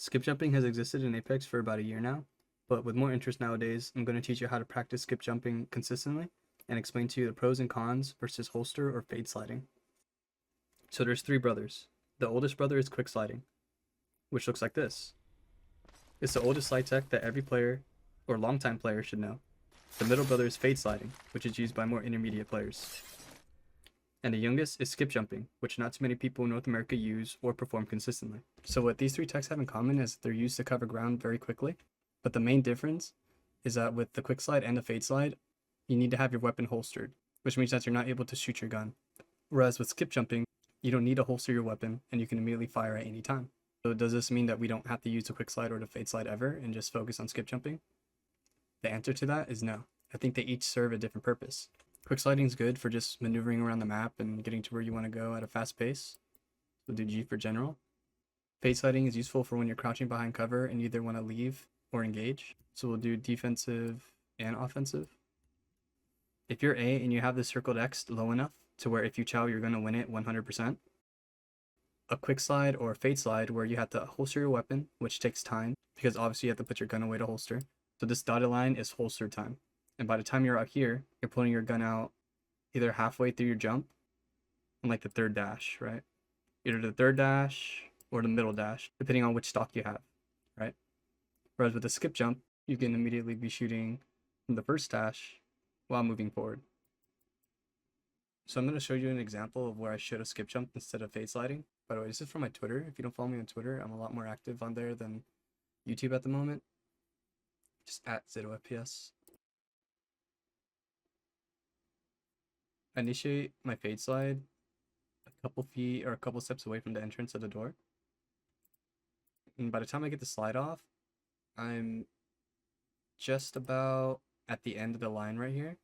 Skip jumping has existed in Apex for about a year now, but with more interest nowadays, I'm going to teach you how to practice skip jumping consistently and explain to you the pros and cons versus holster or fade sliding. So there's three brothers. The oldest brother is quick sliding, which looks like this. It's the oldest slide tech that every player or longtime player should know. The middle brother is fade sliding, which is used by more intermediate players. And the youngest is skip jumping, which not too many people in North America use or perform consistently. So what these three techs have in common is they're used to cover ground very quickly, but the main difference is that with the quick slide and the fade slide, you need to have your weapon holstered, which means that you're not able to shoot your gun. Whereas with skip jumping, you don't need to holster your weapon and you can immediately fire at any time. So does this mean that we don't have to use the quick slide or the fade slide ever and just focus on skip jumping? The answer to that is no. I think they each serve a different purpose. Quick sliding is good for just maneuvering around the map and getting to where you want to go at a fast pace. We'll do G for general. Fade sliding is useful for when you're crouching behind cover and you either want to leave or engage. So we'll do defensive and offensive. If you're A and you have the circled X low enough to where if you chow you're going to win it 100%. A quick slide or a fade slide where you have to holster your weapon, which takes time because obviously you have to put your gun away to holster. So this dotted line is holster time. And by the time you're out here, you're pulling your gun out either halfway through your jump and like the third dash, right? Either the third dash or the middle dash, depending on which stock you have, right? Whereas with a skip jump, you can immediately be shooting from the first dash while moving forward. So I'm going to show you an example of where I should have skip jumped instead of fade sliding. By the way, this is from my Twitter. If you don't follow me on Twitter, I'm a lot more active on there than YouTube at the moment. Just at Zeddo FPS. I initiate my fade slide a couple feet or a couple steps away from the entrance of the door. And by the time I get the slide off, I'm just about at the end of the line right here.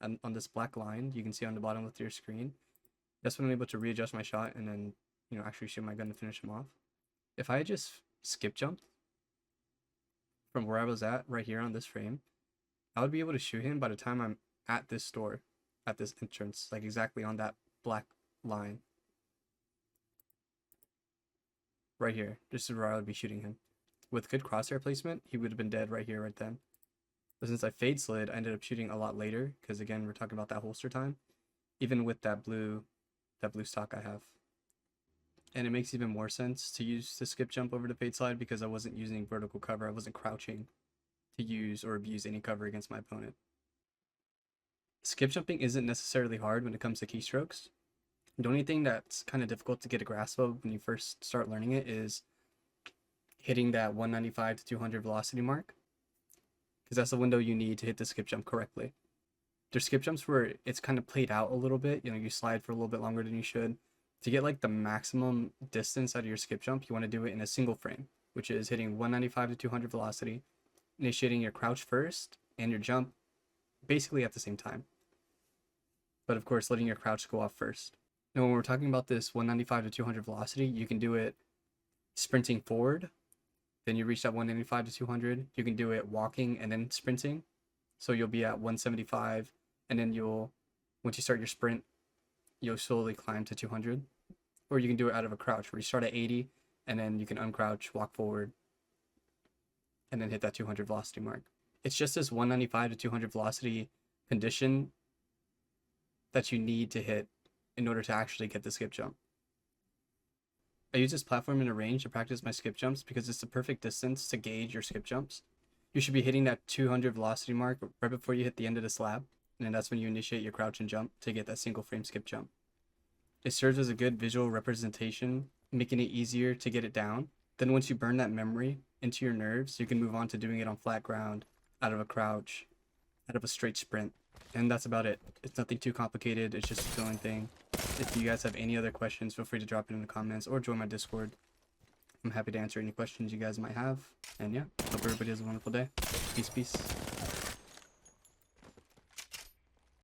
And on this black line, you can see on the bottom of your screen. That's when I'm able to readjust my shot and then, actually shoot my gun to finish him off. If I just skip jumped from where I was at right here on this frame, I would be able to shoot him by the time I'm at this door. At this entrance, like exactly on that black line right here. This is where I would be shooting him. With good crosshair placement, he would have been dead right here, right then. But since I fade slid, I ended up shooting a lot later because again, we're talking about that holster time, even with that blue stock I have. And it makes even more sense to use the skip jump over the fade slide because I wasn't using vertical cover. I wasn't crouching to use or abuse any cover against my opponent. Skip jumping isn't necessarily hard when it comes to keystrokes. The only thing that's kind of difficult to get a grasp of when you first start learning it is hitting that 195 to 200 velocity mark, because that's the window you need to hit the skip jump correctly. There's skip jumps where it's kind of played out a little bit, you slide for a little bit longer than you should. To get like the maximum distance out of your skip jump, you want to do it in a single frame, which is hitting 195 to 200 velocity, initiating your crouch first and your jump basically at the same time. But of course, letting your crouch go off first. Now, when we're talking about this 195 to 200 velocity, you can do it sprinting forward. Then you reach that 195 to 200. You can do it walking and then sprinting. So you'll be at 175, and then once you start your sprint, you'll slowly climb to 200. Or you can do it out of a crouch, where you start at 80, and then you can uncrouch, walk forward, and then hit that 200 velocity mark. It's just this 195 to 200 velocity condition that you need to hit in order to actually get the skip jump. I use this platform in a range to practice my skip jumps because it's the perfect distance to gauge your skip jumps. You should be hitting that 200 velocity mark right before you hit the end of the slab, and then that's when you initiate your crouch and jump to get that single frame skip jump. It serves as a good visual representation, making it easier to get it down. Then once you burn that memory into your nerves, you can move on to doing it on flat ground, out of a crouch, out of a straight sprint. And that's about it. It's nothing too complicated. It's just a feeling thing. If you guys have any other questions, feel free to drop it in the comments or join my Discord. I'm happy to answer any questions you guys might have. And yeah, hope everybody has a wonderful day. Peace, peace.